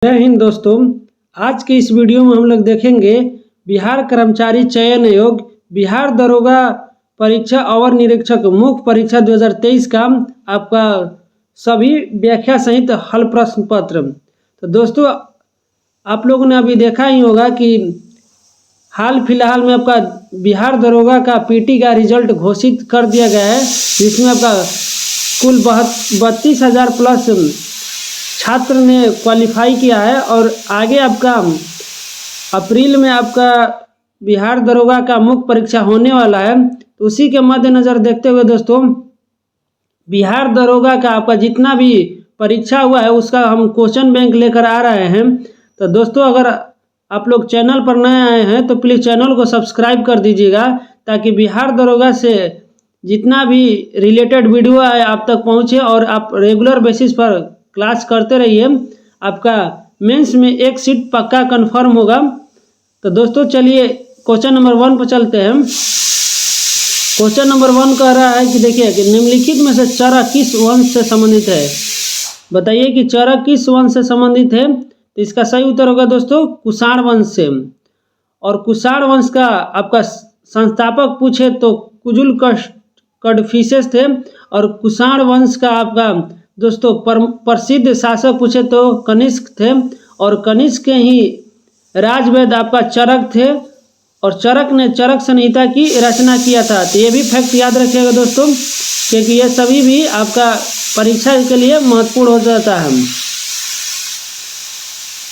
जय हिंद दोस्तों। आज के इस वीडियो में हम लोग देखेंगे बिहार कर्मचारी चयन आयोग बिहार दरोगा परीक्षा अवर निरीक्षक मुख्य परीक्षा 2023 का आपका सभी व्याख्या सहित हल प्रश्न पत्र। तो दोस्तों आप लोगों ने अभी देखा ही होगा कि हाल फिलहाल में आपका बिहार दरोगा का पीटी का रिजल्ट घोषित कर दिया गया है, जिसमें आपका कुल 32,000 प्लस छात्र ने क्वालिफाई किया है और आगे आपका अप्रैल में आपका बिहार दरोगा का मुख्य परीक्षा होने वाला है। तो उसी के मद्देनज़र देखते हुए दोस्तों बिहार दरोगा का आपका जितना भी परीक्षा हुआ है उसका हम क्वेश्चन बैंक लेकर आ रहे हैं। तो दोस्तों अगर आप लोग चैनल पर नए आए हैं तो प्लीज़ चैनल को सब्सक्राइब कर दीजिएगा, ताकि बिहार दरोगा से जितना भी रिलेटेड वीडियो है आप तक पहुँचे और आप रेगुलर बेसिस पर क्लास करते रहिए। आपका मेंस में एक सीट पक्का कंफर्म होगा। तो दोस्तों चलिए क्वेश्चन नंबर 1 पर चलते हैं। क्वेश्चन नंबर 1 कह रहा है कि देखिए कि निम्नलिखित में से चरक किस वंश से संबंधित है। बताइए कि चरक किस वंश से संबंधित है। तो इसका सही उत्तर होगा दोस्तों कुषाण वंश से। और कुषाण वंश का आपका संस्थापक पूछे तो कुजुल कडफिसेस थे। और कुषाण वंश का आपका दोस्तों प्रसिद्ध शासक पूछे तो कनिष्क थे। और कनिष्क के ही राजवैद्य आपका चरक थे और चरक ने चरक संहिता की रचना किया था। तो ये भी फैक्ट याद रखिएगा दोस्तों, क्योंकि ये सभी भी आपका परीक्षा के लिए महत्वपूर्ण हो जाता है।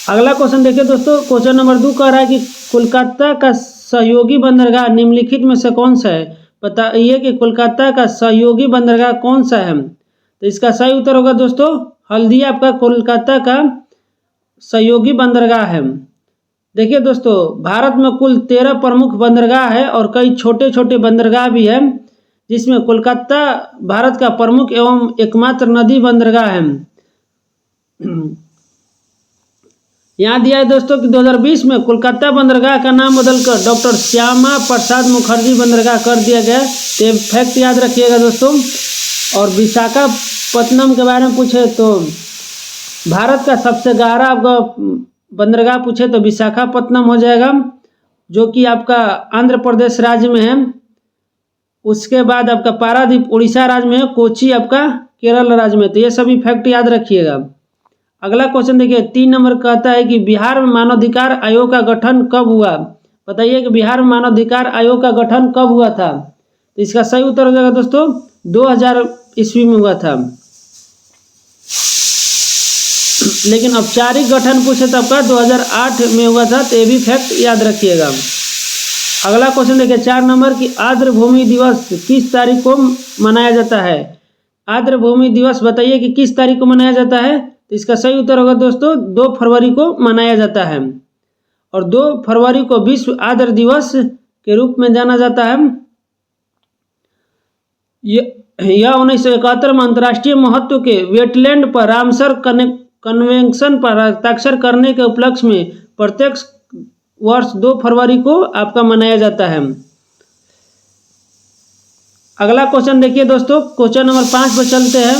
अगला क्वेश्चन देखिए दोस्तों, क्वेश्चन नंबर 2 कह रहा है कि कोलकाता का सहयोगी बंदरगाह निम्नलिखित में से कौन सा है। बताइए कि कोलकाता का सहयोगी बंदरगाह कौन सा है। तो इसका सही उत्तर होगा दोस्तों हल्दिया आपका कोलकाता का सहयोगी बंदरगाह है। देखिए दोस्तों भारत में कुल 13 प्रमुख बंदरगाह है और कई छोटे छोटे बंदरगाह भी है, जिसमें कोलकाता भारत का प्रमुख एवं एकमात्र नदी बंदरगाह है। यहाँ दिया है दोस्तों कि 2020 में कोलकाता बंदरगाह का नाम बदलकर डॉक्टर श्यामा प्रसाद मुखर्जी बंदरगाह कर दिया गया। ये फैक्ट याद रखिएगा दोस्तों। और विशाखापत्तनम के बारे में पूछे तो भारत का सबसे गहरा आपका बंदरगाह पूछे तो विशाखापत्तनम हो जाएगा, जो कि आपका आंध्र प्रदेश राज्य में है। उसके बाद आपका पारादीप उड़ीसा राज्य में है, कोची आपका केरल राज्य में। तो ये सभी फैक्ट याद रखिएगा। अगला क्वेश्चन देखिए 3 नंबर कहता है कि बिहार में मानवाधिकार आयोग का गठन कब हुआ। बताइए कि बिहार में मानवाधिकार आयोग का गठन कब हुआ था। तो इसका सही उत्तर हो जाएगा दोस्तों 2000 ईस्वी में हुआ था, लेकिन औपचारिक गठन पूछे तो आपका 2008 में हुआ था। तो ये भी फैक्ट याद रखिएगा। अगला क्वेश्चन देखिए 4 नंबर की आर्द्र भूमि दिवस किस तारीख को मनाया जाता है। आर्द्र भूमि दिवस बताइए कि किस तारीख को मनाया जाता है। तो इसका सही उत्तर होगा दोस्तों 2 फरवरी को मनाया जाता है। और 2 फरवरी को विश्व आर्द्र दिवस के रूप में जाना जाता है। यह 1971 में अंतर्राष्ट्रीय महत्व के वेटलैंड पर रामसर कन्वेंशन पर हस्ताक्षर करने के उपलक्ष्य में प्रत्येक वर्ष 2 फरवरी को आपका मनाया जाता है। अगला क्वेश्चन देखिए दोस्तों, क्वेश्चन नंबर 5 पर चलते हैं।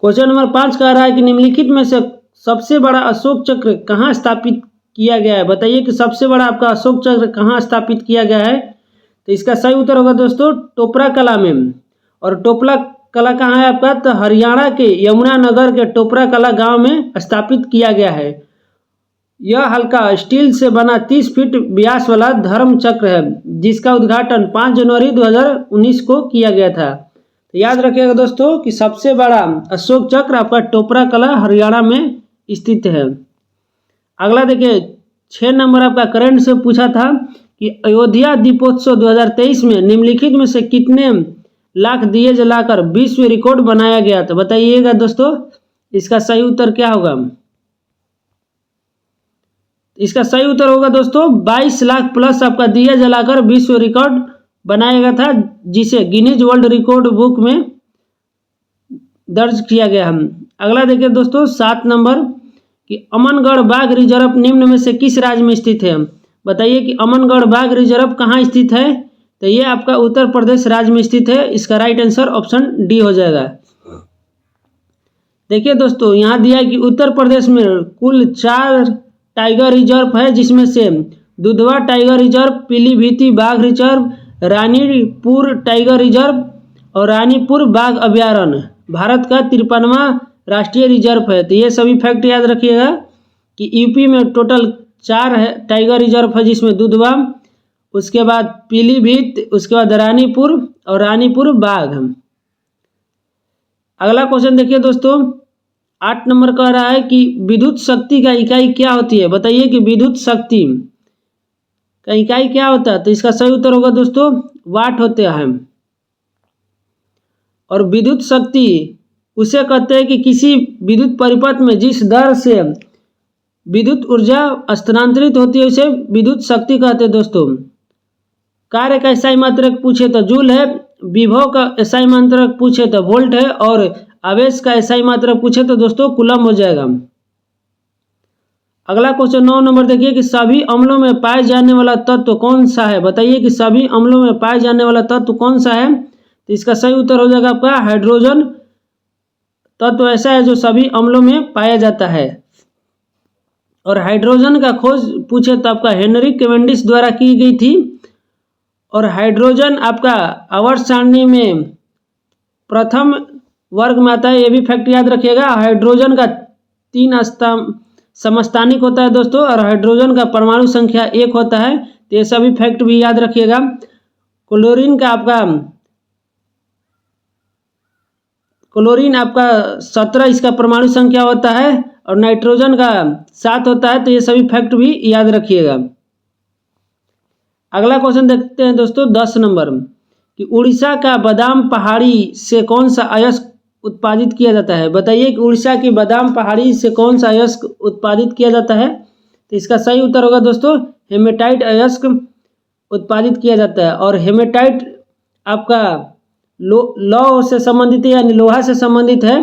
क्वेश्चन नंबर 5 कह रहा है कि निम्नलिखित में से सबसे बड़ा अशोक चक्र कहाँ स्थापित किया गया है। बताइए कि सबसे बड़ा आपका अशोक चक्र कहाँ स्थापित किया गया है। तो इसका सही उत्तर होगा दोस्तों टोपरा कला में। और टोपरा कला कहाँ है आपका, तो हरियाणा के यमुनानगर के टोपरा कला गांव में स्थापित किया गया है। यह हल्का स्टील से बना 30 फीट व्यास वाला धर्म चक्र है, जिसका उद्घाटन 5 जनवरी 2019 को किया गया था। तो याद रखिएगा दोस्तों कि सबसे बड़ा अशोक चक्र आपका टोपरा कला हरियाणा में स्थित है। अगला देखिए 6 नंबर आपका करंट से पूछा था कि अयोध्या दीपोत्सव 2023 में निम्नलिखित में से कितने लाख दिए जलाकर विश्व रिकॉर्ड बनाया गया। तो बताइएगा दोस्तों इसका सही उत्तर क्या होगा। इसका सही उत्तर होगा दोस्तों 22 लाख प्लस आपका दिया जलाकर विश्व रिकॉर्ड बनाया गया था, जिसे गिनीज वर्ल्ड रिकॉर्ड बुक में दर्ज किया गया है। अगला देखिए दोस्तों 7 नंबर कि अमनगढ़ बाघ रिजर्व निम्न में से किस राज्य में स्थित है। बताइए कि अमनगढ़ बाघ रिजर्व कहाँ स्थित है। तो ये आपका उत्तर प्रदेश राज्य में स्थित है। इसका राइट आंसर ऑप्शन डी हो जाएगा। देखिए दोस्तों, यहाँ दिया है कि उत्तर प्रदेश में कुल 4 टाइगर रिजर्व है, जिसमें से दुधवा टाइगर रिजर्व, पीलीभीती बाघ रिजर्व, रानीपुर टाइगर रिजर्व और रानीपुर बाघ अभयारण्य भारत का 53वां राष्ट्रीय रिजर्व है। तो ये सभी फैक्ट याद रखिएगा कि यूपी में टोटल 4 है टाइगर रिजर्व है, जिसमें दुधवा, उसके बाद पीलीभीत, उसके बाद रानीपुर और रानीपुर बाघ। अगला क्वेश्चन देखिए दोस्तों, 8 नंबर कह रहा है कि विद्युत शक्ति का इकाई क्या होती है। बताइए कि विद्युत शक्ति का इकाई क्या होता है। तो इसका सही उत्तर होगा दोस्तों वाट होते हैं। और विद्युत शक्ति उसे कहते हैं कि किसी विद्युत परिपथ में जिस दर से विद्युत ऊर्जा स्थानांतरित होती है उसे विद्युत शक्ति कहते हैं दोस्तों। कार्य का एसआई मात्रक पूछे तो जूल है, विभव का एसआई मात्रक पूछे तो वोल्ट है और आवेश का एसआई मात्रक पूछे तो दोस्तों कूलम हो जाएगा। अगला क्वेश्चन 9 नंबर देखिए कि सभी अम्लों में पाए जाने वाला तत्व कौन सा है। बताइए कि सभी अम्लों में पाए जाने वाला तत्व कौन सा है। तो इसका सही उत्तर हो जाएगा आपका हाइड्रोजन तत्व ऐसा है जो सभी अम्लों में पाया जाता है। और हाइड्रोजन का खोज पूछे तो आपका हेनरी कैवेंडिश द्वारा की गई थी। और हाइड्रोजन आपका आवर्त सारणी में प्रथम वर्ग में आता है, ये भी फैक्ट याद रखिएगा। हाइड्रोजन का 3 समस्थानिक होता है दोस्तों, और हाइड्रोजन का परमाणु संख्या 1 होता है। तो ये सभी फैक्ट भी याद रखिएगा। क्लोरीन आपका 17 इसका परमाणु संख्या होता है और नाइट्रोजन का 7 होता है। तो ये सभी फैक्ट भी याद रखिएगा। अगला क्वेश्चन देखते हैं दोस्तों 10 नंबर कि उड़ीसा का बादाम पहाड़ी से कौन सा अयस्क उत्पादित किया जाता है। बताइए कि उड़ीसा की बादाम पहाड़ी से कौन सा अयस्क उत्पादित किया जाता है। तो इसका सही उत्तर होगा दोस्तों हेमेटाइट अयस्क उत्पादित किया जाता है। और हेमेटाइट आपका लौह से संबंधित है, यानी लोहा से संबंधित है।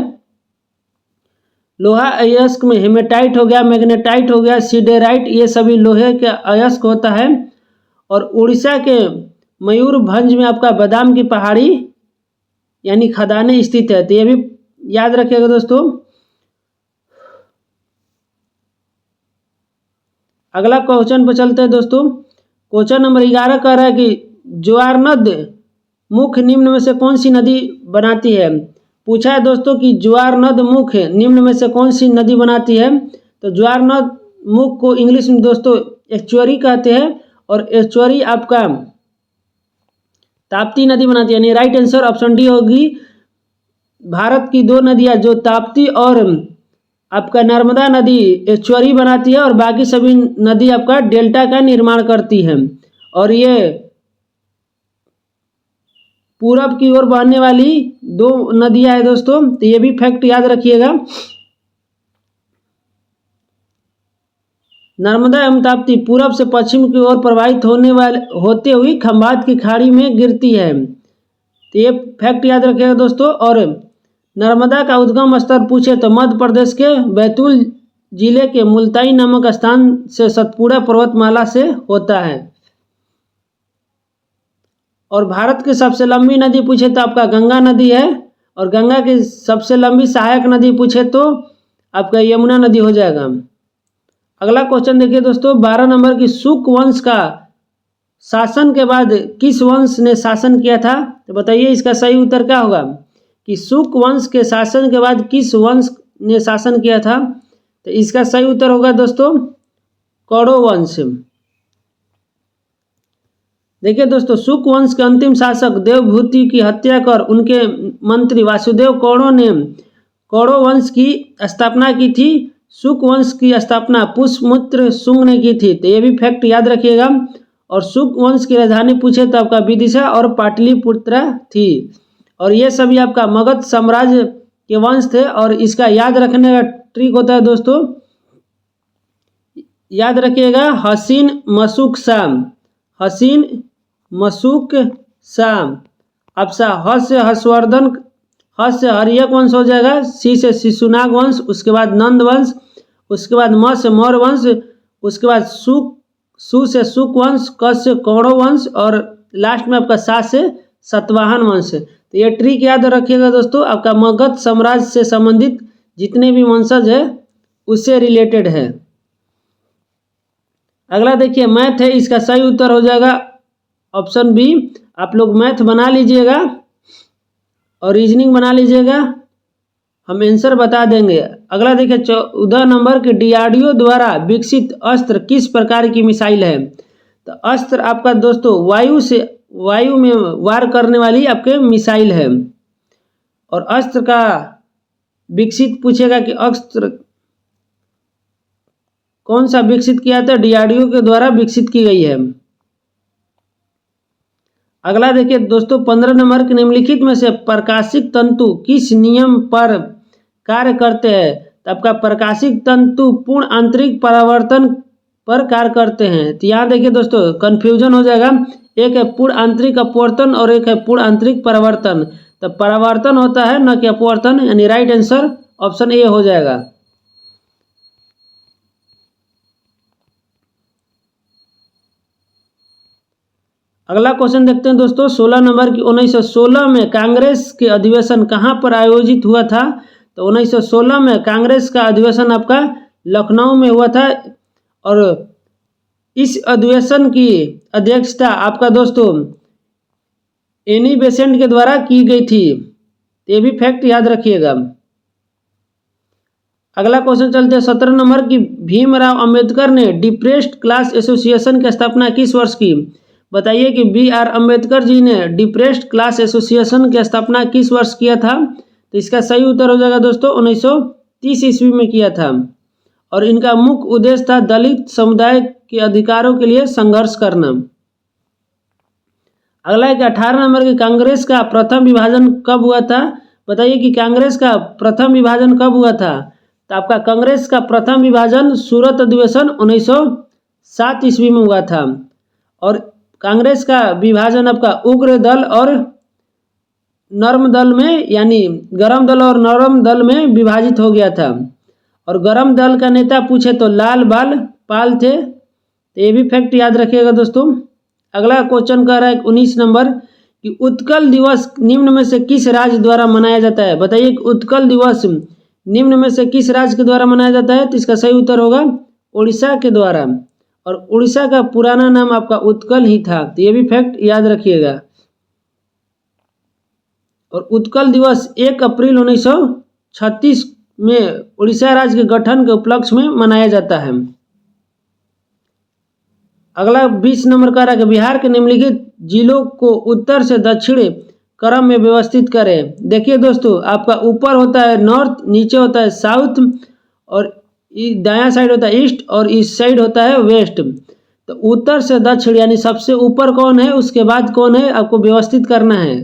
लोहा अयस्क में हेमेटाइट हो गया, मैग्नेटाइट हो गया, सिडेराइट, ये सभी लोहे के अयस्क होता है। और उड़ीसा के मयूरभंज में आपका बादाम की पहाड़ी यानी खदानें स्थित है। तो ये भी याद रखिएगा दोस्तों। अगला क्वेश्चन पर चलते हैं दोस्तों। क्वेश्चन नंबर 11 कह रहा है कि ज्वार नद मुख्य निम्न में से कौन सी नदी बनाती है। पूछा है दोस्तों कि ज्वार नद मुख्य निम्न में से कौन सी नदी बनाती है। तो ज्वार नद मुख्य को इंग्लिश में दोस्तों एस्चुअरी कहते हैं। और एस्चुअरी आपका ताप्ती नदी बनाती है, यानी राइट आंसर ऑप्शन डी होगी। भारत की 2 नदियां जो ताप्ती और आपका नर्मदा नदी एस्चुअरी बनाती है और बाकी सभी नदी आपका डेल्टा का निर्माण करती है। और ये पूरब की ओर बहने वाली 2 नदियां हैं दोस्तों। तो ये भी फैक्ट याद रखिएगा। नर्मदा एवं ताप्ती पूरब से पश्चिम की ओर प्रवाहित होते हुए खंभात की खाड़ी में गिरती है। तो ये फैक्ट याद रखिएगा दोस्तों। और नर्मदा का उद्गम स्थल पूछे तो मध्य प्रदेश के बैतूल जिले के मुल्ताई नामक स्थान से सतपुड़ा पर्वतमाला से होता है। और भारत की सबसे लंबी नदी पूछे तो आपका गंगा नदी है। और गंगा की सबसे लंबी सहायक नदी पूछे तो आपका यमुना नदी हो जाएगा। अगला क्वेश्चन देखिए दोस्तों 12 नंबर की शुक वंश का शासन के बाद किस वंश ने शासन किया था। तो बताइए इसका सही उत्तर क्या होगा कि शुक वंश के शासन के बाद किस वंश ने शासन किया था। तो इसका सही उत्तर होगा दोस्तों कौरव वंश। देखिए दोस्तों शुक वंश के अंतिम शासक देवभूति की हत्या कर उनके मंत्री वासुदेव कौरव ने कौरव वंश की स्थापना की थी। शुक वंश की स्थापना पुष्यमित्र शुंग ने की थी। तो ये भी फैक्ट याद रखिएगा। और शुक वंश की राजधानी पूछे तो आपका विदिशा और पाटलिपुत्र थी। और ये सभी आपका मगध साम्राज्य के वंश थे। और इसका याद रखने का ट्रिक होता है दोस्तों, याद रखिएगा हसीन मशूक शाम, हसीन मशूक शाम। अब सा ह से हर्षवर्धन, ह से हर्यक वंश हो जाएगा, सी से शिशुनाग वंश, उसके बाद नंद वंश, उसके बाद म से मौर्य वंश, उसके बाद सु से शुक वंश, क से कौरव वंश और लास्ट में आपका सा से सतवाहन वंश। तो ये ट्रिक याद रखिएगा दोस्तों। आपका मगध साम्राज्य से संबंधित जितने भी वंशज है उससे रिलेटेड है। अगला देखिए मैथ है, इसका सही उत्तर हो जाएगा ऑप्शन बी। आप लोग मैथ बना लीजिएगा और रीजनिंग बना लीजिएगा, हम आंसर बता देंगे। अगला देखिए 14 नंबर के डीआरडीओ द्वारा विकसित अस्त्र किस प्रकार की मिसाइल है। तो अस्त्र आपका दोस्तों वायु में वार करने वाली आपके मिसाइल है। और अस्त्र का विकसित पूछेगा कि अस्त्र कौन सा विकसित किया था, डीआरडीओ के द्वारा विकसित की गई है। अगला देखिए दोस्तों 15 नंबर के निम्नलिखित में से प्रकाशिक तंतु किस नियम पर कार्य करते हैं। तो आपका प्रकाशिक तंतु पूर्ण आंतरिक परावर्तन पर कार्य करते हैं। तो यहाँ देखिए दोस्तों कंफ्यूजन हो जाएगा, एक है पूर्ण आंतरिक अपवर्तन और एक है पूर्ण आंतरिक परावर्तन। तो परावर्तन होता है न कि अपवर्तन, यानी राइट आंसर ऑप्शन ए हो जाएगा। अगला क्वेश्चन देखते हैं दोस्तों 16 नंबर की। 1916 में कांग्रेस के अधिवेशन कहाँ पर आयोजित हुआ था। तो 1916 में कांग्रेस का अधिवेशन आपका लखनऊ में हुआ था और इस अधिवेशन की अध्यक्षता आपका दोस्तों एनी बेसेंट के द्वारा की गई थी। ये भी फैक्ट याद रखिएगा। अगला क्वेश्चन चलते हैं 17 नंबर की। भीमराव अंबेडकर ने डिप्रेस्ड क्लास एसोसिएशन की स्थापना किस वर्ष की। बताइए कि बी आर अम्बेडकर जी ने डिप्रेस्ड क्लास एसोसिएशन की स्थापना किस वर्ष किया था। तो इसका सही उत्तर हो जाएगा दोस्तों 1930 ईस्वी में किया था और इनका मुख्य उद्देश्य था दलित समुदाय के अधिकारों के लिए संघर्ष करना। अगला है 18 नंबर की। कांग्रेस का प्रथम विभाजन कब हुआ था। बताइए कि कांग्रेस का प्रथम विभाजन कब हुआ था। तो आपका कांग्रेस का प्रथम विभाजन सूरत अधिवेशन 1907 ईस्वी में हुआ था और कांग्रेस का विभाजन आपका उग्र दल और नर्म दल में, यानी गरम दल और नरम दल में विभाजित हो गया था। और गरम दल का नेता पूछे तो लाल बाल पाल थे। तो ये भी फैक्ट याद रखिएगा दोस्तों। अगला क्वेश्चन कह रहा है 19 नंबर कि उत्कल दिवस निम्न में से किस राज्य द्वारा मनाया जाता है। बताइए कि उत्कल दिवस निम्न में से किस राज्य के द्वारा मनाया जाता है। तो इसका सही उत्तर होगा उड़ीसा के द्वारा और उड़ीसा का पुराना नाम आपका उत्कल ही था। तो ये भी फैक्ट याद रखिएगा। और उत्कल दिवस 1 अप्रैल 1936 में उड़ीसा राज्य के गठन के उपलक्ष्य में मनाया जाता है। अगला 20 नंबर का रहा है कि बिहार के निम्नलिखित जिलों को उत्तर से दक्षिण क्रम में व्यवस्थित करें। देखिए दोस्तों आपका ऊपर होता है नॉर्थ, नीचे होता है साउथ और दायां साइड होता है ईस्ट और इस साइड होता है वेस्ट। तो उत्तर से दक्षिण यानी सबसे ऊपर कौन है, उसके बाद कौन है, आपको व्यवस्थित करना है।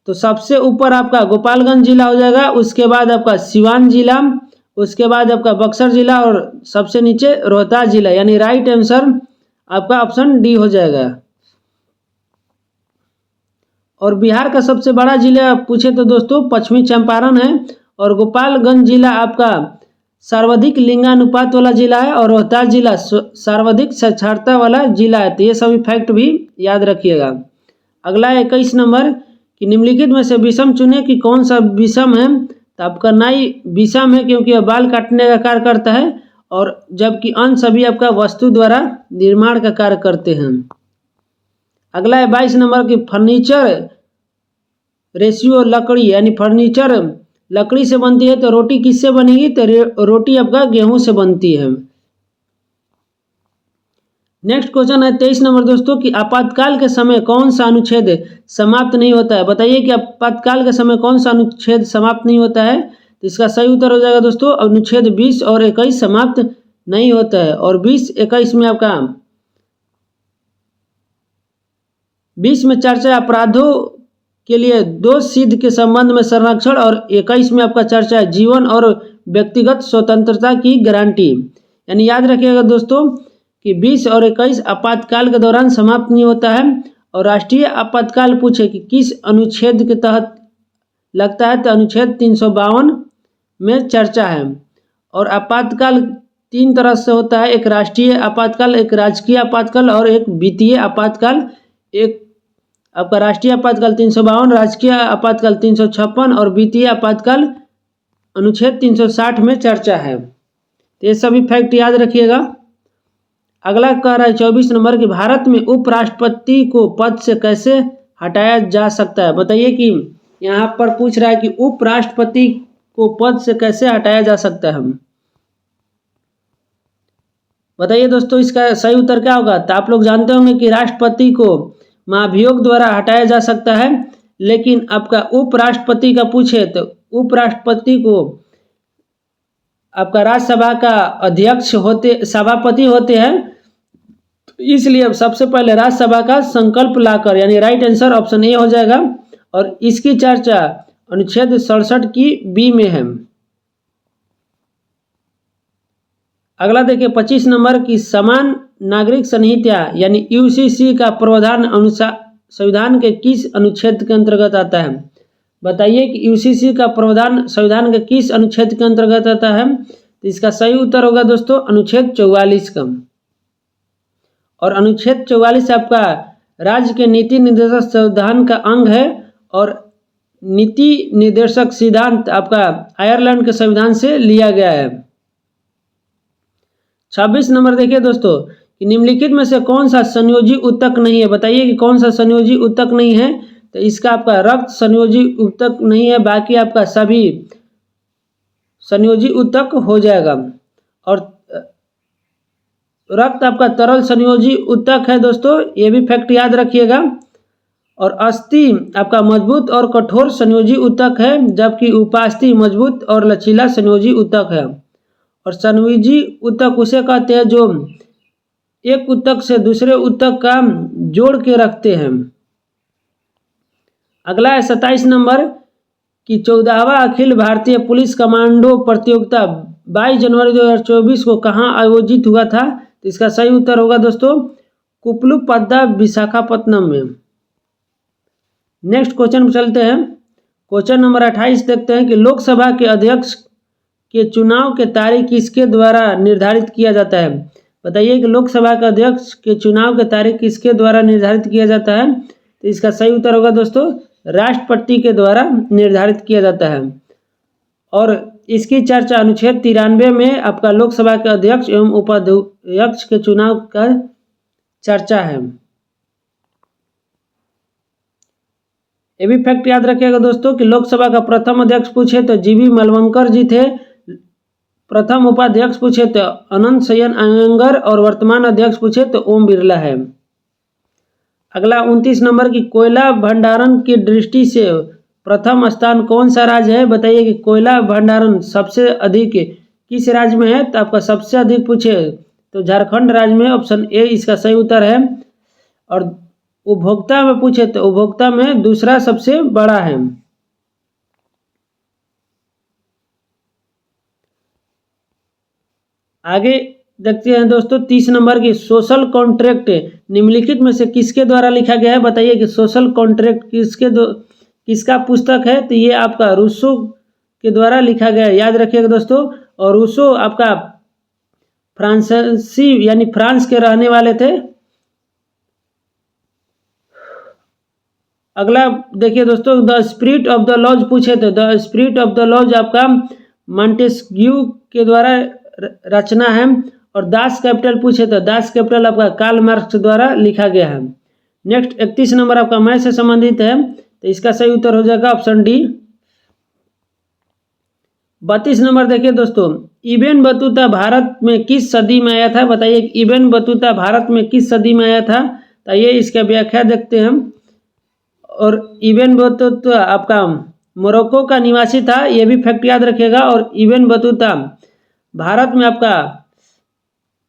तो सबसे ऊपर आपका गोपालगंज जिला हो जाएगा, उसके बाद आपका सिवान जिला, उसके बाद आपका बक्सर जिला और सबसे नीचे रोहतास जिला, यानी राइट आंसर आपका ऑप्शन डी हो जाएगा। और बिहार का सबसे बड़ा जिला पूछे तो दोस्तों पश्चिमी चंपारण है और गोपालगंज जिला आपका सर्वाधिक लिंगानुपात वाला जिला है और रोहतास जिला सर्वाधिक साक्षरता वाला जिला है। तो ये सभी फैक्ट भी याद रखिएगा। अगला 21 नंबर कि निम्नलिखित में से विषम चुने कि कौन सा विषम है। तो आपका नाई विषम है क्योंकि यह बाल काटने का कार्य करता है और जबकि अन्य सभी आपका वस्तु द्वारा निर्माण का कार्य करते हैं। अगला है 22 नंबर की फर्नीचर रेशियो लकड़ी, यानी फर्नीचर लकड़ी से बनती है तो रोटी किससे बनेगी। तो रोटी आपका गेहूं से बनती है। नेक्स्ट क्वेश्चन है 23 नंबर दोस्तों कि आपातकाल के समय कौन सा अनुच्छेद समाप्त नहीं होता है। बताइए कि आपातकाल के समय कौन सा अनुच्छेद समाप्त नहीं होता है। तो इसका सही उत्तर हो जाएगा दोस्तों अनुच्छेद 20 और 21 समाप्त नहीं होता है। और 20-21 में आपका 20 में चर्चा अपराधों के लिए दोष सिद्ध के संबंध में संरक्षण और 21 में आपका चर्चा है जीवन और व्यक्तिगत स्वतंत्रता की गारंटी। यानी याद रखिएगा दोस्तों कि 20 और 21 आपातकाल के दौरान समाप्त नहीं होता है। और राष्ट्रीय आपातकाल पूछे कि किस अनुच्छेद के तहत लगता है। तो अनुच्छेद 352 में चर्चा है। और आपातकाल 3 तरह से होता है, एक राष्ट्रीय आपातकाल, एक राजकीय आपातकाल और एक वित्तीय आपातकाल। एक आपका राष्ट्रीय आपातकाल 352, राजकीय आपातकाल 356 और वित्तीय आपातकाल अनुच्छेद 360 में चर्चा है। तो ये सभी फैक्ट याद रखिएगा। अगला कह रहा है 24 नंबर कि भारत में उपराष्ट्रपति को पद से कैसे हटाया जा सकता है। बताइए कि यहाँ पर पूछ रहा है कि उपराष्ट्रपति को पद से कैसे हटाया जा सकता है। बताइए दोस्तों, इसका सही उत्तर क्या होगा। तो आप लोग जानते होंगे कि राष्ट्रपति को महाभियोग द्वारा हटाया जा सकता है, लेकिन आपका उपराष्ट्रपति का पूछे तो उपराष्ट्रपति को आपका राज्यसभा का अध्यक्ष सभापति होते हैं, इसलिए अब सबसे पहले राज्यसभा का संकल्प लाकर, यानी राइट आंसर ऑप्शन ए हो जाएगा। और इसकी चर्चा अनुच्छेद 67 की बी में है। अगला देखिए 25 नंबर की समान नागरिक संहिता यानी यूसीसी का प्रावधान संविधान के किस अनुच्छेद के अंतर्गत आता है। बताइए कि यूसीसी का प्रावधान संविधान के किस अनुच्छेद के अंतर्गत आता है। तो इसका सही उत्तर होगा दोस्तों अनुच्छेद 44 का। और अनुच्छेद 44 आपका राज्य के नीति निर्देशक संविधान का अंग है, और नीति निर्देशक सिद्धांत आपका आयरलैंड के संविधान से लिया गया है। 26 नंबर देखिए दोस्तों कि निम्नलिखित में से कौन सा संयोजी ऊतक नहीं है। बताइए कि कौन सा संयोजी ऊतक नहीं है। तो इसका आपका रक्त संयोजी ऊतक नहीं है, बाकी आपका सभी संयोजी ऊतक हो जाएगा। और रक्त आपका तरल संयोजी ऊतक है दोस्तों, ये भी फैक्ट याद रखिएगा। और अस्थि आपका मजबूत और कठोर संयोजी ऊतक है, जबकि उपास्थि मजबूत और लचीला संयोजी ऊतक है। और संयोजी ऊतक उसे कहते हैं जो एक ऊतक से दूसरे ऊतक का जोड़ के रखते हैं। अगला है 27 नंबर कि 14वां अखिल भारतीय पुलिस कमांडो प्रतियोगिता 22 जनवरी 2024 को कहाँ आयोजित हुआ था। तो इसका सही उत्तर होगा दोस्तों कुप्लुपद्दा विशाखापट्टनम में। नेक्स्ट क्वेश्चन पर चलते हैं। क्वेश्चन नंबर 28 देखते हैं कि लोकसभा के अध्यक्ष के चुनाव के तारीख किसके द्वारा निर्धारित किया जाता है। बताइए कि लोकसभा के अध्यक्ष के चुनाव के तारीख किसके द्वारा निर्धारित किया जाता है। तो इसका सही उत्तर होगा दोस्तों राष्ट्रपति के द्वारा निर्धारित किया जाता है। और इसकी चर्चा अनुच्छेद 93 में आपका लोकसभा के अध्यक्ष एवं उपाध्यक्ष के चुनाव का चर्चा है। ये भी फैक्ट याद रखिएगा दोस्तों कि लोकसभा का प्रथम अध्यक्ष पूछे तो जीवी मलवंकर जी थे, प्रथम उपाध्यक्ष पूछे तो अनंत शयन अयंगर, और वर्तमान अध्यक्ष पूछे तो ओम बिरला है। अगला 29 नंबर की कोयला भंडारण की दृष्टि से प्रथम स्थान कौन सा राज्य है। बताइए कि कोयला भंडारण सबसे अधिक किस राज्य में है। तो आपका सबसे अधिक पूछे तो झारखंड राज्य में, ऑप्शन ए इसका सही उत्तर है। और उपभोक्ता में पूछे तो उपभोक्ता में दूसरा सबसे बड़ा है। आगे देखते हैं दोस्तों 30 नंबर की सोशल कॉन्ट्रैक्ट निम्नलिखित में से किसके द्वारा लिखा गया है। बताइए कि सोशल कॉन्ट्रैक्ट किसका पुस्तक है। तो ये आपका रूसो के द्वारा लिखा गया है, याद रखिएगा दोस्तों। और रूसो आपका फ्रांसीसी यानी फ्रांस के रहने वाले थे। अगला देखिए दोस्तों the spirit of the laws पूछे तो the spirit of the laws आपका मॉन्टेस्क्यू के द्वारा रचना है। और दास कैपिटल पूछे तो दास कैपिटल आपका कार्ल मार्क्स द्वारा लिखा गया है। नेक्स्ट 31 नंबर आपका मैथ से संबंधित है, तो इसका सही उत्तर हो जाएगा ऑप्शन डी। 32 नंबर देखिए दोस्तों इबन बतूता भारत में किस सदी में आया था। बताइए इबन बतूता भारत में किस सदी में आया था। तो ये इसका व्याख्या देखते हैं। और इबन बतूता आपका मोरक्को का निवासी था, यह भी फैक्ट याद रखिएगा। और इबन बतूता भारत में आपका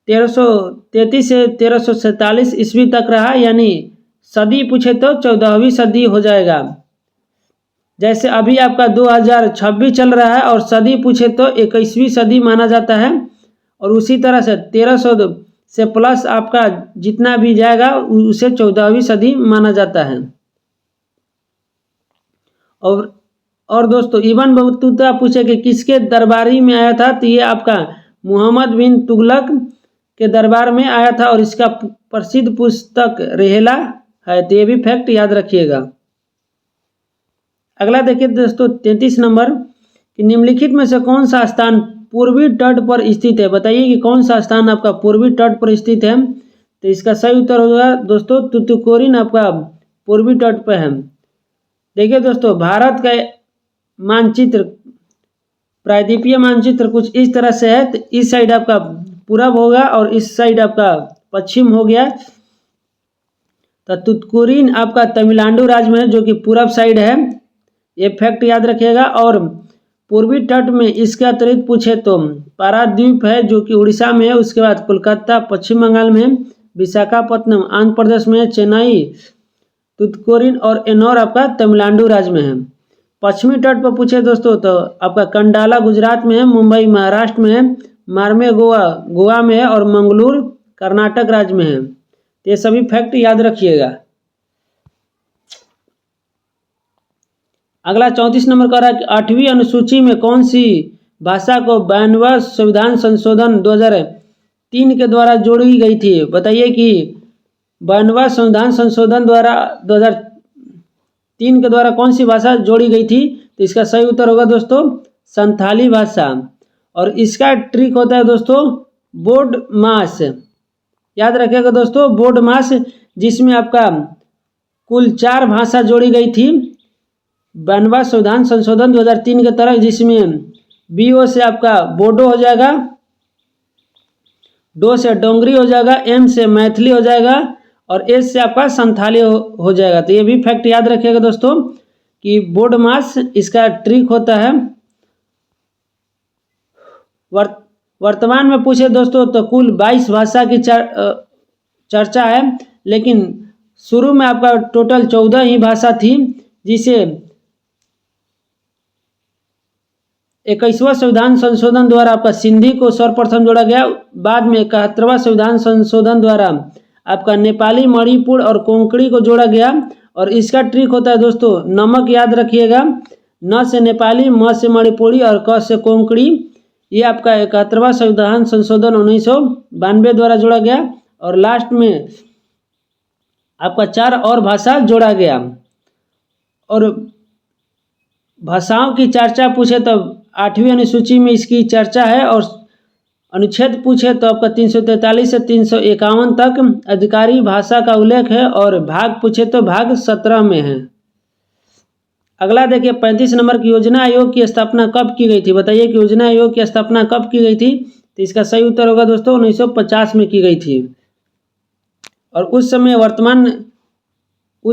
1333 से 1347 ईस्वी तक रहा, यानी सदी पूछे तो 14वीं सदी हो जाएगा। जैसे अभी आपका 2026 चल रहा है और सदी पूछे तो 21वीं सदी माना जाता है। और उसी तरह से 1300 से प्लस आपका जितना भी जाएगा उसे 14वीं सदी माना जाता है। और दोस्तों इबन बतूता पूछे कि किसके दरबारी में आया था। तो ये आपका मोहम्मद बिन तुगलक के दरबार में आया था, और इसका प्रसिद्ध पुस्तक रेहला है। तो ये भी फैक्ट याद रखिएगा। अगला देखिए दोस्तों 33 नंबर कि निम्नलिखित में से कौन सा स्थान पूर्वी तट पर स्थित है। बताइए कि कौन सा स्थान आपका पूर्वी तट पर स्थित है। तो इसका सही उत्तर होगा दोस्तों तुतुकुरिन आपका पूर्वी तट पर है। देखिए दोस्तों, भारत का मानचित्र, प्रायद्वीपीय मानचित्र कुछ इस तरह से है। तो इस साइड आपका पूरब होगा और इस साइड आपका पश्चिम हो गया। तो तुतुकुरिन आपका तमिलनाडु राज्य में है, जो कि पूरब साइड है। ये फैक्ट याद रखिएगा। और पूर्वी तट में इसके अतिरिक्त पूछे तो पारादीप है, जो कि उड़ीसा में है। उसके बाद कोलकाता पश्चिम बंगाल में, विशाखापट्टनम आंध्र प्रदेश में, चेन्नई, तुतुकुरिन और एन्नौर आपका तमिलनाडु राज्य में है। पश्चिमी तट पर पूछे दोस्तों तो आपका कंडाला गुजरात में है, मुंबई महाराष्ट्र में है, मार्मे गोवा में है और मंगलूर कर्नाटक राज्य में है। तो ये सभी फैक्ट याद रखिएगा। अगला 34 नंबर का रहा है कि 8वीं अनुसूची में कौन सी भाषा को 92वां संविधान संशोधन 2003 के द्वारा जोड़ी गई थी। बताइए कि 92वां संविधान संशोधन द्वारा 2003 के द्वारा कौन सी भाषा जोड़ी गई थी। तो इसका सही उत्तर होगा दोस्तों संथाली भाषा। और इसका ट्रिक होता है दोस्तों बोर्ड मास। याद रखिएगा दोस्तों बोर्ड मास, जिसमें आपका कुल 4 भाषा जोड़ी गई थी 92वां संविधान संशोधन 2003 के तहत, जिसमें BO से आपका बोडो हो जाएगा, डो से डोंगरी हो जाएगा, M से मैथिली हो जाएगा और S से आपका संथाली हो जाएगा। तो ये भी फैक्ट याद रखिएगा दोस्तों कि बोर्ड मास इसका ट्रिक होता है। वर्तमान में पूछे दोस्तों तो कुल 22 भाषा की चर्चा है, लेकिन शुरू में आपका टोटल 14 ही भाषा थी, जिसे 21वां संविधान संशोधन द्वारा आपका सिंधी को सर्वप्रथम जोड़ा गया। बाद में 71वां संविधान संशोधन द्वारा आपका नेपाली, मणिपुर और कोंकणी को जोड़ा गया। और इसका ट्रिक होता है दोस्तों नमक याद रखिएगा, न से नेपाली, म से मणिपुरी और क से कोंकणी। ये आपका 71वां संविधान संशोधन 1992 द्वारा जोड़ा गया। और लास्ट में आपका 4 और भाषा जोड़ा गया। और भाषाओं की चर्चा पूछे तो 8वीं अनुसूची में इसकी चर्चा है। और अनुच्छेद पूछे तो आपका 343 से 351 तक अधिकारी भाषा का उल्लेख है। और भाग पूछे तो भाग 17 में है। अगला देखिए 35 नंबर की योजना आयोग की स्थापना कब की गई थी। बताइए कि योजना आयोग की स्थापना कब की गई थी। तो इसका सही उत्तर होगा दोस्तों 1950 में की गई थी। और उस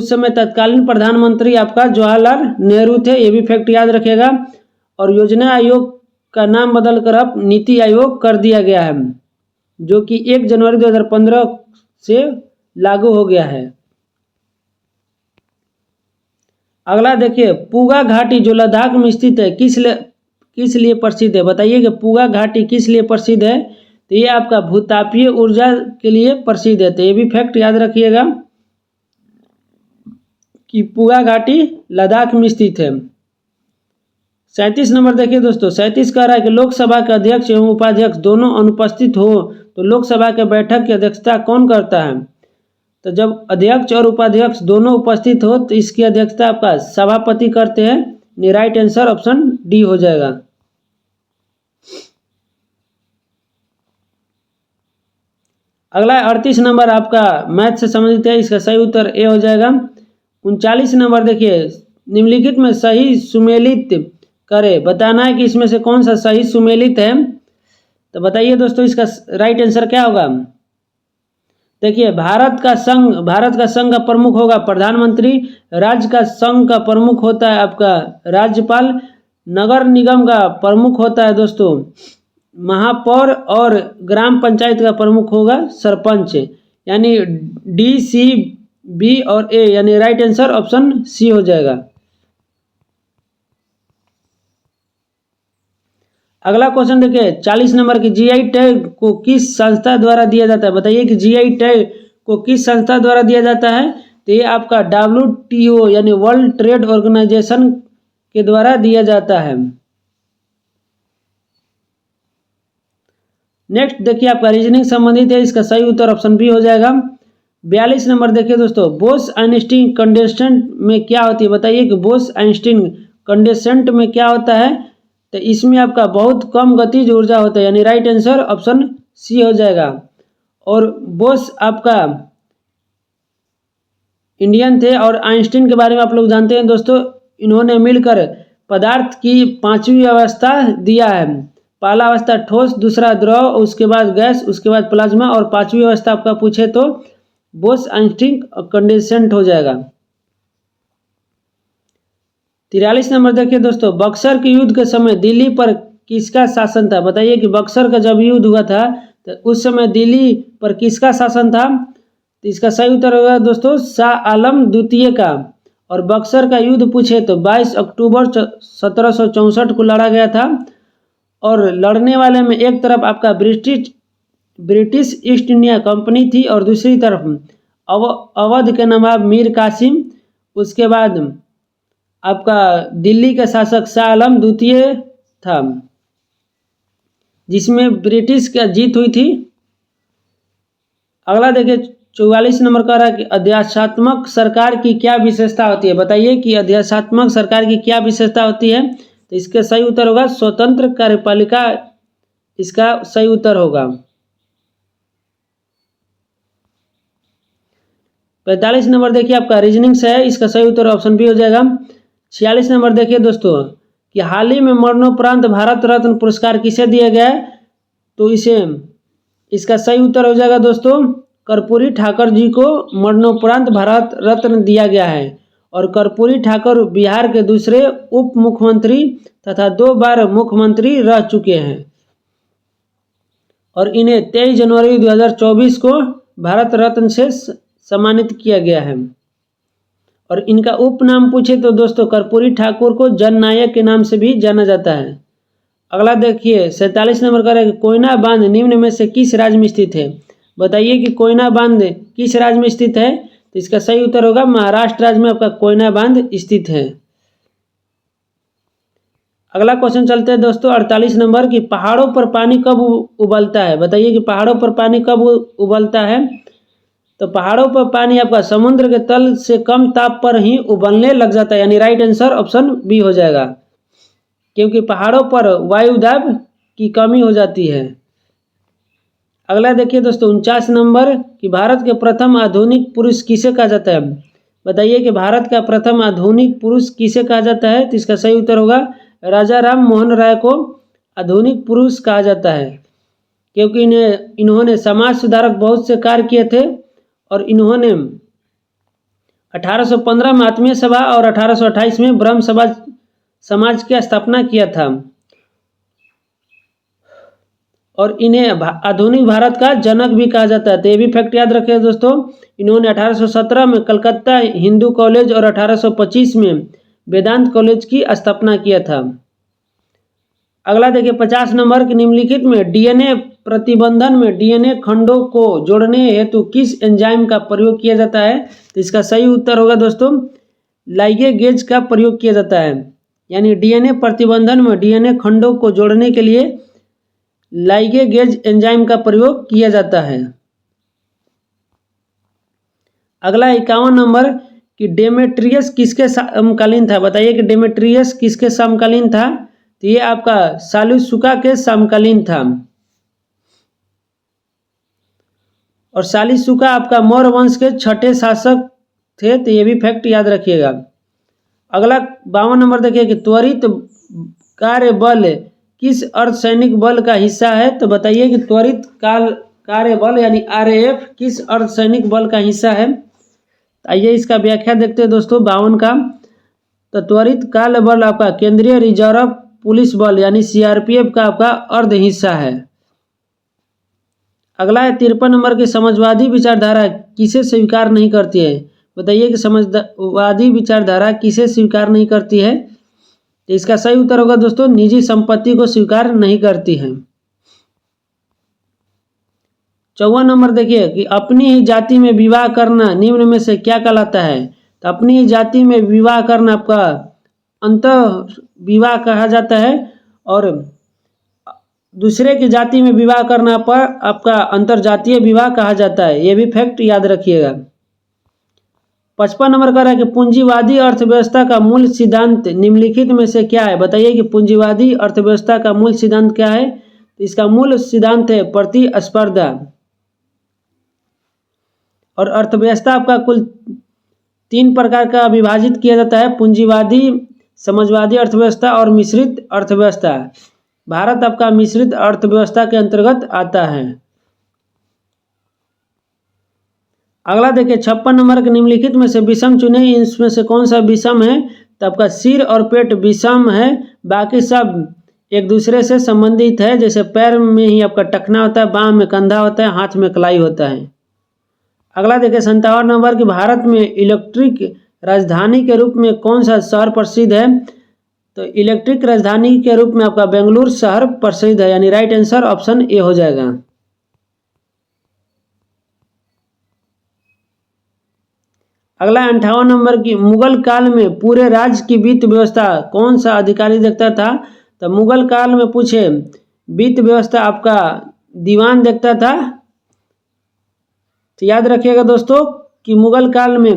समय तत्कालीन प्रधानमंत्री आपका जवाहरलाल नेहरू थे। ये भी फैक्ट याद रखिएगा। और योजना आयोग का नाम बदलकर अब नीति आयोग कर दिया गया है, जो कि 1 जनवरी 2015 से लागू हो गया है। अगला देखिए पूगा घाटी जो लद्दाख में स्थित है किस लिए प्रसिद्ध है। बताइए कि पूगा घाटी किस लिए प्रसिद्ध है। तो ये आपका भूतापीय ऊर्जा के लिए प्रसिद्ध है। तो ये भी फैक्ट याद रखिएगा कि पूगा घाटी लद्दाख में स्थित है। 37 नंबर देखिए दोस्तों, 37 कह रहा है कि लोकसभा के अध्यक्ष एवं उपाध्यक्ष दोनों अनुपस्थित हो तो लोकसभा के बैठक की अध्यक्षता कौन करता है। तो जब अध्यक्ष और उपाध्यक्ष दोनों उपस्थित हो तो इसकी अध्यक्षता आपका सभापति करते हैं। राइट आंसर ऑप्शन डी हो जाएगा। अगला 38 नंबर आपका मैथ से संबंधित है। इसका सही उत्तर ए हो जाएगा। 39 नंबर देखिए निम्नलिखित में सही सुमेलित करे। बताना है कि इसमें से कौन सा सही सुमेलित है। तो बताइए दोस्तों इसका राइट आंसर क्या होगा। देखिए भारत का संघ का प्रमुख होगा प्रधानमंत्री, राज्य का संघ का प्रमुख होता है आपका राज्यपाल, नगर निगम का प्रमुख होता है दोस्तों महापौर और ग्राम पंचायत का प्रमुख होगा सरपंच। यानी D, C, B और A, यानी राइट आंसर ऑप्शन सी हो जाएगा। अगला क्वेश्चन देखिए 40 नंबर की GI टैग को किस संस्था द्वारा दिया जाता है। बताइए कि GI टैग को किस संस्था द्वारा दिया जाता है। तो ये आपका WTO यानी वर्ल्ड ट्रेड ऑर्गेनाइजेशन के द्वारा दिया जाता है। नेक्स्ट देखिए आपका रीजनिंग संबंधित है। इसका सही उत्तर ऑप्शन बी हो जाएगा। 42 नंबर देखिए दोस्तों बोस आइंस्टीन कंडेंसेंट में क्या होती है। बताइए कि बोस आइंस्टीन कंडेंसेंट में क्या होता है। तो तो इसमें आपका बहुत कम गतिज ऊर्जा होता है, यानी राइट आंसर ऑप्शन सी हो जाएगा। और बोस आपका इंडियन थे और आइंस्टीन के बारे में आप लोग जानते हैं दोस्तों, इन्होंने मिलकर पदार्थ की पांचवी अवस्था दिया है। पहला अवस्था ठोस, दूसरा द्रव, उसके बाद गैस, उसके बाद प्लाज्मा, और पांचवी अवस्था आपका पूछे तो बोस आइंस्टीन कंडेंसेंट हो जाएगा। 43 नंबर देखिए दोस्तों, बक्सर के युद्ध के समय दिल्ली पर किसका शासन था? बताइए कि बक्सर का जब युद्ध हुआ था तो उस समय दिल्ली पर किसका शासन था? तो इसका सही उत्तर होगा दोस्तों शाह आलम द्वितीय का। और बक्सर का युद्ध पूछे तो 22 अक्टूबर 1764 को लड़ा गया था। और लड़ने वाले में एक तरफ आपका ब्रिटिश ईस्ट इंडिया कंपनी थी और दूसरी तरफ अवध के नवाब मीर कासिम, उसके बाद आपका दिल्ली के शासक शाह आलम द्वितीय था, जिसमें ब्रिटिश का जीत हुई थी। अगला देखिए 44 नंबर का रहा कि अध्यात्मक सरकार की क्या विशेषता होती है? बताइए कि अध्यात्मक सरकार की क्या विशेषता होती है? तो इसका सही उत्तर होगा स्वतंत्र कार्यपालिका, इसका सही उत्तर होगा। 45 नंबर देखिए आपका रीजनिंग से है, इसका सही उत्तर ऑप्शन बी हो जाएगा। 46 नंबर देखिए दोस्तों कि हाल ही में मरणोपरांत भारत रत्न पुरस्कार किसे दिया गया है? तो इसका सही उत्तर हो जाएगा दोस्तों कर्पूरी ठाकुर जी को मरणोपरांत भारत रत्न दिया गया है। और कर्पूरी ठाकुर बिहार के दूसरे उप मुख्यमंत्री तथा 2 बार मुख्यमंत्री रह चुके हैं और इन्हें 23 जनवरी 2024 को भारत रत्न से सम्मानित किया गया है। और इनका उपनाम पूछे तो दोस्तों कर्पूरी ठाकुर को जननायक के नाम से भी जाना जाता है। अगला देखिए 47 नंबर का है कोयना बांध निम्न में से किस राज्य में स्थित है? बताइए कि कोयना बांध किस राज्य में स्थित है? तो इसका सही उत्तर होगा महाराष्ट्र राज्य में आपका कोयना बांध स्थित है। अगला क्वेश्चन चलते हैं दोस्तों 48 नंबर की पहाड़ों पर पानी कब उबलता है? बताइए कि पहाड़ों पर पानी कब उबलता है? तो पहाड़ों पर पानी आपका समुद्र के तल से कम ताप पर ही उबलने लग जाता है, यानी राइट आंसर ऑप्शन बी हो जाएगा, क्योंकि पहाड़ों पर वायु दाब की कमी हो जाती है। अगला देखिए दोस्तों 49 नंबर कि भारत के प्रथम आधुनिक पुरुष किसे कहा जाता है? बताइए कि भारत का प्रथम आधुनिक पुरुष किसे कहा जाता है? तो इसका सही उत्तर होगा राजा राम मोहन राय को आधुनिक पुरुष कहा जाता है, क्योंकि इन्होंने समाज सुधारक बहुत से कार्य किए थे और इन्होंने 1815 में आत्मीय सभा और 1828 में ब्रह्म समाज की स्थापना किया था। और इन्हें आधुनिक भारत का जनक भी कहा जाता है। तो ये भी फैक्ट याद रखिए दोस्तों, इन्होंने 1817 में कलकत्ता हिंदू कॉलेज और 1825 में वेदांत कॉलेज की स्थापना किया था। अगला देखिए 50 नंबर के निम्नलिखित में डीएनए प्रतिबंधन में डीएनए खंडों को जोड़ने हेतु किस एंजाइम का प्रयोग किया जाता है? तो इसका सही उत्तर होगा दोस्तों लाइगेज का प्रयोग किया जाता है, यानी डीएनए प्रतिबंधन में डीएनए खंडों को जोड़ने के लिए लाइगेज एंजाइम का प्रयोग किया जाता है। अगला 51 नंबर कि डेमेट्रियस किसके समकालीन था? बताइए कि डेमेट्रियस किसके समकालीन था? तो ये आपका सालिसुका के समकालीन था। और सालिसुका आपका मौर्य वंश के 6ठे शासक थे, तो ये भी फैक्ट याद रखिएगा। अगला 52 नंबर देखिए कि त्वरित कार्य बल किस अर्धसैनिक बल का हिस्सा है? तो बताइए कि त्वरित कार्य बल यानी आरएएफ किस अर्धसैनिक बल का हिस्सा है? आइए इसका व्याख्या देखते हैं दोस्तों 52 का। तो त्वरित कार्य बल आपका केंद्रीय रिजर्व पुलिस बल यानी सीआरपीएफ का आपका अर्ध हिस्सा है। अगला है 53 नंबर की समाजवादी विचारधारा किसे स्वीकार नहीं करती है? बताइए कि समाजवादी विचारधारा किसे स्वीकार नहीं करती है? तो इसका सही उत्तर होगा दोस्तों निजी संपत्ति को स्वीकार नहीं करती है। 54 नंबर देखिए कि अपनी ही जाति में विवाह करना निम्न में से क्या कहलाता है? तो अपनी ही जाति में विवाह करना आपका अंतः विवाह कहा जाता है और दूसरे की जाति में विवाह करना पर आपका अंतरजातीय विवाह कहा जाता है। ये भी फैक्ट याद रखिएगा। 55 नंबर कह रहा है कि पूंजीवादी अर्थव्यवस्था का मूल सिद्धांत निम्नलिखित में से क्या है। बताइए कि पूंजीवादी अर्थव्यवस्था का मूल सिद्धांत क्या है। तो इसका मूल सिद्धांत है प्रतिस्पर्धा। और अर्थव्यवस्था आपका कुल 3 प्रकार का विभाजित किया जाता है, पूंजीवादी, समाजवादी अर्थव्यवस्था और मिश्रित अर्थव्यवस्था। भारत आपका मिश्रित अर्थव्यवस्था के अंतर्गत आता है। अगला देखिए 56 नंबर के निम्नलिखित में से विषम चुने, इसमें से कौन सा विषम है। तो आपका सिर और पेट विषम है, बाकी सब एक दूसरे से संबंधित है। जैसे पैर में ही आपका टखना होता है, बाँह में कंधा होता है, हाथ में कलाई होता है। अगला देखिए 57 नंबर कि भारत में इलेक्ट्रिक राजधानी के रूप में कौन सा शहर प्रसिद्ध है। तो इलेक्ट्रिक राजधानी के रूप में आपका बेंगलुरु शहर प्रसिद्ध है, यानी राइट आंसर ऑप्शन ए हो जाएगा। अगला 58 नंबर की मुगल काल में पूरे राज्य की वित्त व्यवस्था कौन सा अधिकारी देखता था। तो मुगल काल में पूछे वित्त व्यवस्था आपका दीवान देखता था। तो याद रखिएगा दोस्तों कि मुगल काल में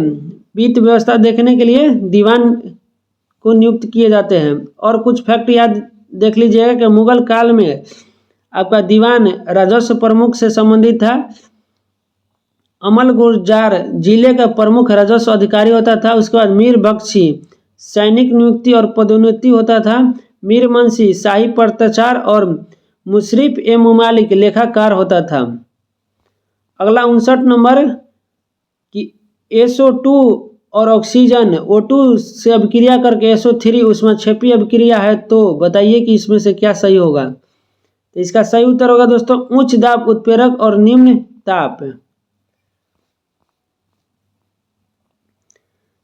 वित्त व्यवस्था देखने के लिए दीवान को नियुक्त किए जाते हैं। और कुछ फैक्ट याद देख लीजिएगा कि मुगल काल में आपका दीवान राजस्व प्रमुख से संबंधित था। अमल गुर्जार जिले का प्रमुख राजस्व अधिकारी होता था। उसके बाद मीर बख्शी सैनिक नियुक्ति और पदोन्नति होता था। मीर मुंशी शाही पत्राचार और मुशर्रिफ ए मुमालिक लेखाकार होता था। अगला 59 नंबर कि SO2 और ऑक्सीजन O2 से अभिक्रिया करके SO3 ऊष्माक्षेपी अभिक्रिया है। तो बताइए कि इसमें से क्या सही होगा। तो इसका सही उत्तर होगा दोस्तों उच्च दाब उत्प्रेरक और निम्न ताप।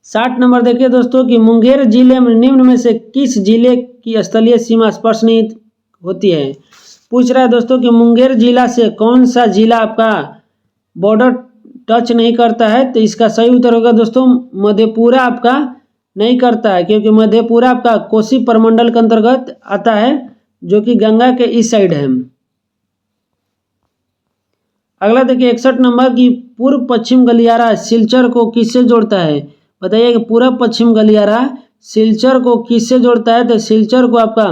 60 नंबर देखिए दोस्तों कि मुंगेर जिले में निम्न में से किस जिले की स्थलीय सीमा स्पर्श नहीं होती है। पूछ रहा है दोस्तों कि मुंगेर जिला से कौन सा जिला आपका बॉर्डर टच नहीं करता है। तो इसका सही उत्तर होगा दोस्तों मधेपुरा आपका नहीं करता है, क्योंकि मधेपुरा आपका कोसी प्रमंडल के अंतर्गत आता है, जो कि गंगा के इस साइड है। अगला देखिए 61 नंबर की पूर्व पश्चिम गलियारा सिलचर को किससे जोड़ता है। बताइए कि पूर्व पश्चिम गलियारा सिलचर को किससे जोड़ता है। तो सिलचर को आपका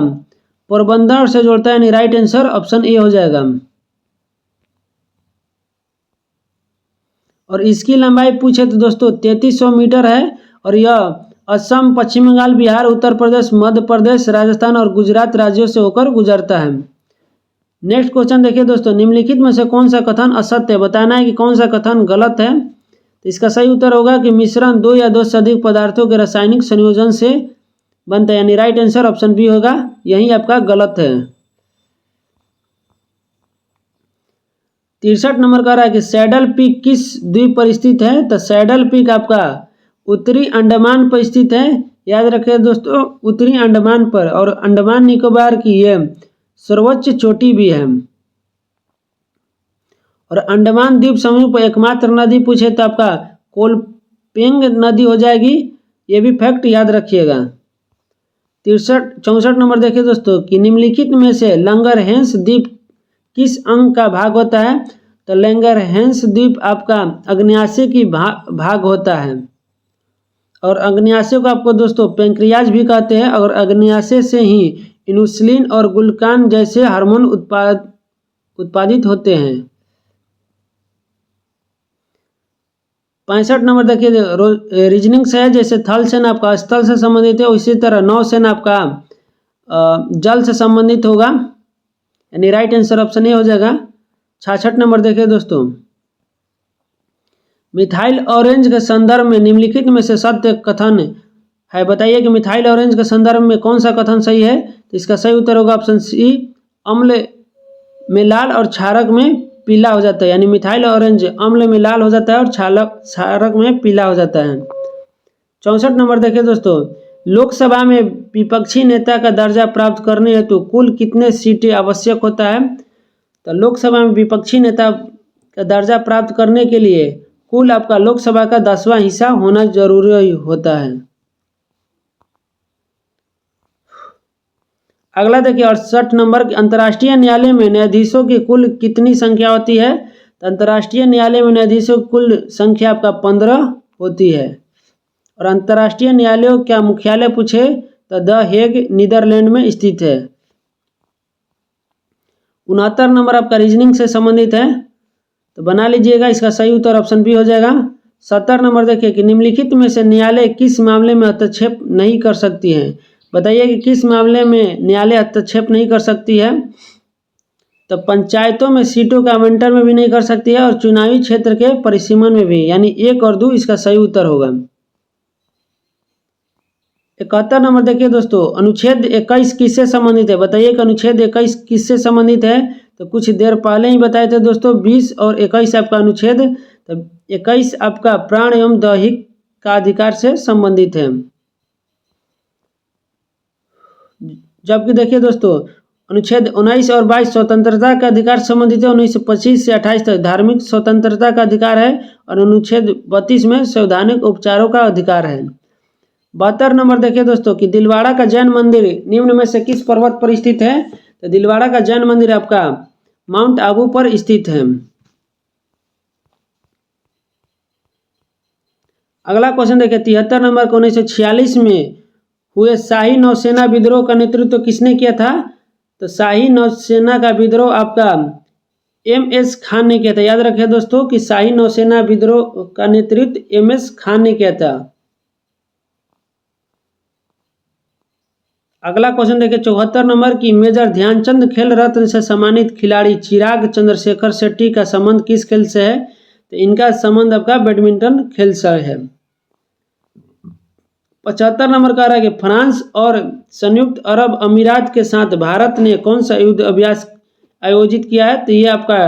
पोरबंदर से जोड़ता है, यानी राइट आंसर ऑप्शन ए हो जाएगा। और इसकी लंबाई पूछे तो दोस्तों 3300 मीटर है। और यह असम, पश्चिम बंगाल, बिहार, उत्तर प्रदेश, मध्य प्रदेश, राजस्थान और गुजरात राज्यों से होकर गुजरता है। नेक्स्ट क्वेश्चन देखिए दोस्तों निम्नलिखित में से कौन सा कथन असत्य है। बताना है कि कौन सा कथन गलत है। तो इसका सही उत्तर होगा कि मिश्रण 2 या 2 से अधिक पदार्थों के रासायनिक संयोजन से बनता है, यानी राइट आंसर ऑप्शन बी होगा। यही आपका गलत है। 63 नंबर कह रहा है कि सैडल पीक किस द्वीप पर स्थित है। तो सैडल पीक आपका उत्तरी अंडमान पर स्थित है। याद रखिए दोस्तों उत्तरी अंडमान पर, और अंडमान निकोबार की यह सर्वोच्च चोटी भी है। और अंडमान द्वीप समूह पर एकमात्र नदी पूछे तो आपका कोलपेंग नदी हो जाएगी। ये भी फैक्ट याद रखिएगा। 64 नंबर देखिए दोस्तों कि निम्नलिखित में से लंगरहैंस द्वीप किस अंग का भाग होता है। तो लंगरहैंस द्वीप आपका अग्न्याशय की भाग होता है। और अग्न्याशय को आपको दोस्तों पेंक्रियाज भी कहते हैं। और अग्न्याशय से ही इंसुलिन और ग्लूकान जैसे हार्मोन उत्पादित होते हैं। 65 नंबर देखिए रीजनिंग से है। जैसे थल सेना आपका स्थल से संबंधित है, उसी तरह नौसेना आपका जल से संबंधित होगा, यानी राइट आंसर ऑप्शन ए हो जाएगा। 66 नंबर देखिए दोस्तों मिथाइल ऑरेंज के संदर्भ में निम्नलिखित में से सत्य कथन है। बताइए कि मिथाइल ऑरेंज के संदर्भ में कौन सा कथन सही है। तो इसका सही उत्तर होगा ऑप्शन सी, अम्ल में लाल और क्षारक में पीला हो जाता है, यानी मिथाइल ऑरेंज अम्ल में लाल हो जाता है और क्षारक में पीला हो जाता है। 64 नंबर देखिए दोस्तों लोकसभा में विपक्षी नेता का दर्जा प्राप्त करने हेतु कुल कितने सीटें आवश्यक होता है। तो लोकसभा में विपक्षी नेता का दर्जा प्राप्त करने के लिए कुल आपका लोकसभा का 10वां हिस्सा होना जरूरी होता है। अगला देखिए 68 नंबर अंतर्राष्ट्रीय न्यायालय में न्यायाधीशों की कुल कितनी संख्या होती है। तो अंतर्राष्ट्रीय न्यायालय में न्यायाधीशों की कुल संख्या आपका 15 होती है। और अंतर्राष्ट्रीय न्यायालयों का मुख्यालय पूछे तो द हेग नीदरलैंड में स्थित है। 69 नंबर आपका रीजनिंग से संबंधित है, तो बना लीजिएगा, इसका सही उत्तर ऑप्शन बी हो जाएगा। 70 नंबर देखिए कि निम्नलिखित में से न्यायालय किस मामले में हस्तक्षेप नहीं कर सकती है। बताइए कि किस मामले में न्यायालय हस्तक्षेप नहीं कर सकती है। तो पंचायतों में सीटों का आवंटन में भी नहीं कर सकती है और चुनावी क्षेत्र के परिसीमन में भी, यानी 1 और 2 इसका सही उत्तर होगा। 71 नंबर देखिए दोस्तों, अनुच्छेद 21 किससे संबंधित है। बताइए कि अनुच्छेद 21 किससे संबंधित है। तो कुछ देर पहले ही बताए थे दोस्तों, 20 और 21 आपका अनुच्छेद। तो 21 आपका प्राण एवं दैहिक का अधिकार से संबंधित है। जबकि देखिए दोस्तों, अनुच्छेद 19 और 22 स्वतंत्रता का अधिकार संबंधित है। 1925 से 28 तक धार्मिक स्वतंत्रता का अधिकार है और अनुच्छेद 32 में संवैधानिक उपचारों का अधिकार है। 72 नंबर देखिए दोस्तों कि दिलवाड़ा का जैन मंदिर निम्न में से किस पर्वत पर स्थित है। तो दिलवाड़ा का जैन मंदिर आपका माउंट आबू पर स्थित है। अगला क्वेश्चन देखिए 73 नंबर को 1946 में हुए शाही नौसेना विद्रोह का नेतृत्व किसने किया था। तो शाही नौसेना का विद्रोह आपका MS खान ने किया था। याद रखिए दोस्तों कि शाही नौसेना विद्रोह का नेतृत्व MS खान ने किया था। अगला क्वेश्चन देखिए 74 नंबर की मेजर ध्यानचंद खेल रत्न से सम्मानित खिलाड़ी चिराग चंद्रशेखर शेट्टी का संबंध किस खेल से है। तो इनका संबंध आपका बैडमिंटन खेल से है। 75 नंबर का रहा है कि फ्रांस और संयुक्त अरब अमीरात के साथ भारत ने कौन सा युद्ध अभ्यास आयोजित किया है। तो ये आपका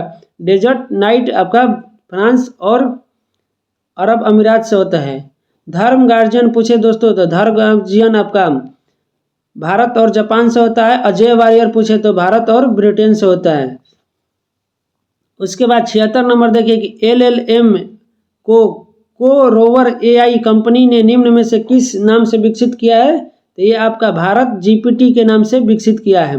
डेजर्ट नाइट आपका फ्रांस और अरब अमीरात से होता है। धर्म गार्जियन पूछे दोस्तों, तो धर्म गार्जियन आपका भारत और जापान से होता है। अजय वारियर पूछे तो भारत और ब्रिटेन से होता है। उसके बाद 76 नंबर देखिए कि LLM को रोवर AI कंपनी ने निम्न में से किस नाम से विकसित किया है। तो ये आपका भारत GPT के नाम से विकसित किया है।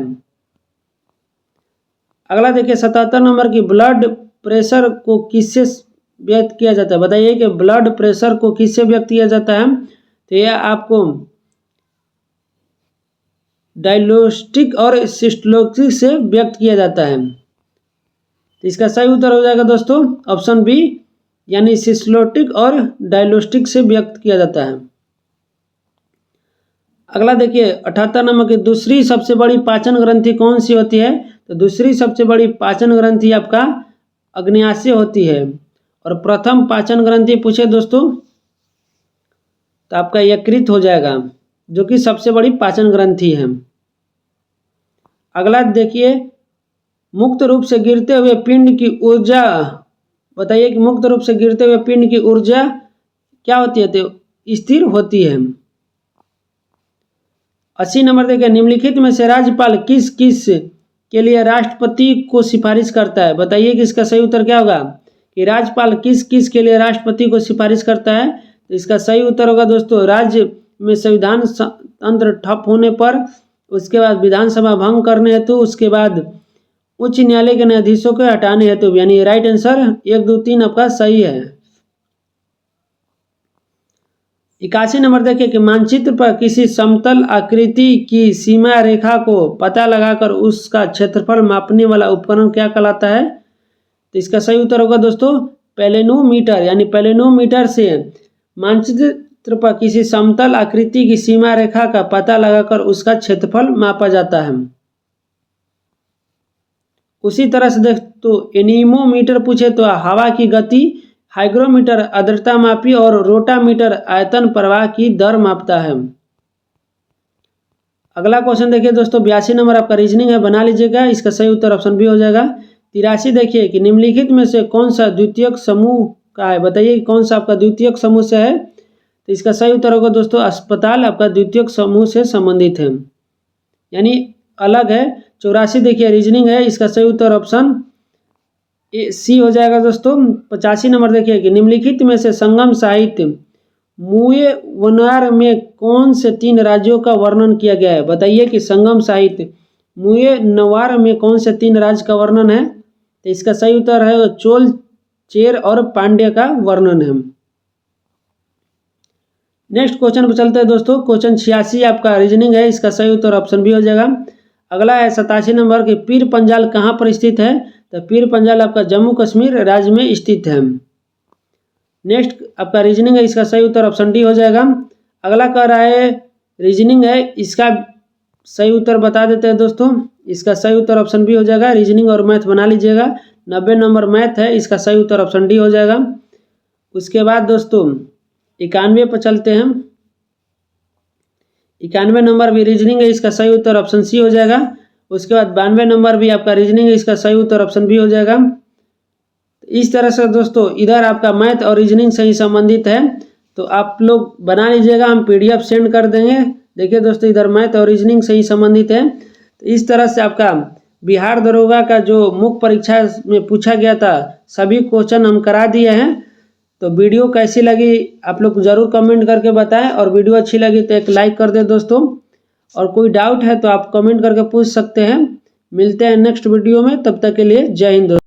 अगला देखिए 77 नंबर की ब्लड प्रेशर को किससे व्यक्त किया जाता है। बताइए कि ब्लड प्रेशर को किससे व्यक्त किया जाता है। तो यह आपको डायलोस्टिक और सिस्टोलिक से व्यक्त किया जाता है। तो इसका सही उत्तर हो जाएगा दोस्तों ऑप्शन बी, यानी सिस्टोलिक और डायलोस्टिक से व्यक्त किया जाता है। अगला देखिए 78 नंबर की दूसरी सबसे बड़ी पाचन ग्रंथि कौन सी होती है। तो दूसरी सबसे बड़ी पाचन ग्रंथि आपका अग्न्याशय होती है। और प्रथम पाचन ग्रंथि पूछे दोस्तों तो आपका यकृत हो जाएगा, जो कि सबसे बड़ी पाचन ग्रंथि है। अगला देखिए मुक्त रूप से गिरते हुए पिंड की ऊर्जा। बताइए कि मुक्त रूप से गिरते हुए पिंड की ऊर्जा क्या होती है। तो स्थिर होती है। 80 नंबर देखिए निम्नलिखित में से राज्यपाल किस किस के लिए राष्ट्रपति को सिफारिश करता है। बताइए कि इसका सही उत्तर क्या होगा कि राज्यपाल किस किस के लिए राष्ट्रपति को सिफारिश करता है। तो इसका सही उत्तर होगा दोस्तों राज्य में संविधान तंत्र ठप होने पर, उसके बाद विधानसभा भंग करने हेतु, उसके बाद उच्च न्यायालय के न्यायाधीशों को हटाने हेतु, यानी राइट आंसर 1, 2, 3 आपका सही है। 81 नंबर देखिए कि मानचित्र पर किसी समतल आकृति की सीमा रेखा को पता लगाकर उसका क्षेत्रफल मापने वाला उपकरण क्या कहलाता है। तो इसका सही उत्तर होगा दोस्तों पेलेनोमीटर, यानी पेलेनोमीटर से मानचित्र पर किसी समतल आकृति की सीमा रेखा का पता लगाकर उसका क्षेत्रफल मापा जाता है। उसी तरह से देख तो एनीमोमीटर पूछे तो हवा की गति, हाइग्रोमीटर आर्द्रता मापी और रोटामीटर आयतन प्रवाह की दर मापता है। अगला क्वेश्चन देखिए दोस्तों 82 नंबर आपका रीजनिंग है, बना लीजिएगा, इसका सही उत्तर ऑप्शन बी हो जाएगा। 83 देखिए कि निम्नलिखित में से कौन सा द्वितीयक समूह का है। बताइए कौन सा आपका द्वितीयक समूह से है। तो इसका सही उत्तर होगा दोस्तों अस्पताल आपका द्वितीयक समूह से संबंधित है, यानी अलग है। 84 देखिए रीजनिंग है, इसका सही उत्तर ऑप्शन सी हो जाएगा दोस्तों। 85 नंबर देखिए कि निम्नलिखित में से संगम साहित्य मुए वनार में कौन से 3 राज्यों का वर्णन किया गया है। बताइए कि संगम साहित्य मुए नवार में कौन से 3 राज्य का वर्णन है। तो इसका सही उत्तर है चोल, चेर और पांड्य का वर्णन है। नेक्स्ट क्वेश्चन पर चलते हैं दोस्तों। क्वेश्चन 86 आपका रीजनिंग है, इसका सही उत्तर ऑप्शन बी हो जाएगा। अगला है 87 नंबर के पीर पंजाल कहाँ पर स्थित है? तो पीर पंजाल आपका जम्मू कश्मीर राज्य में स्थित है। नेक्स्ट आपका रीजनिंग है, इसका सही उत्तर ऑप्शन डी हो जाएगा। अगला कह रहा है रीजनिंग है, इसका सही उत्तर बता देते हैं दोस्तों। इसका सही उत्तर ऑप्शन बी हो जाएगा। रीजनिंग और मैथ बना लीजिएगा। 90 नंबर मैथ है, इसका सही उत्तर ऑप्शन डी हो जाएगा। उसके बाद दोस्तों 91 पर चलते हैं। 91 नंबर भी रीजनिंग है, इसका सही उत्तर ऑप्शन सी हो जाएगा। उसके बाद 92 नंबर भी आपका रीजनिंग है, इसका सही उत्तर ऑप्शन बी हो जाएगा। इस तरह से दोस्तों इधर आपका मैथ और रीजनिंग से ही संबंधित है, तो आप लोग बना लीजिएगा, हम PDF सेंड कर देंगे। देखिए दोस्तों इधर मैथ और रीजनिंग से ही संबंधित है। तो इस तरह से आपका बिहार दरोगा का जो मुख्य परीक्षा में पूछा गया था सभी क्वेश्चन हम करा दिए हैं। तो वीडियो कैसी लगी आप लोग ज़रूर कमेंट करके बताएं, और वीडियो अच्छी लगी तो एक लाइक कर दें दोस्तों। और कोई डाउट है तो आप कमेंट करके पूछ सकते हैं। मिलते हैं नेक्स्ट वीडियो में, तब तक के लिए जय हिंद।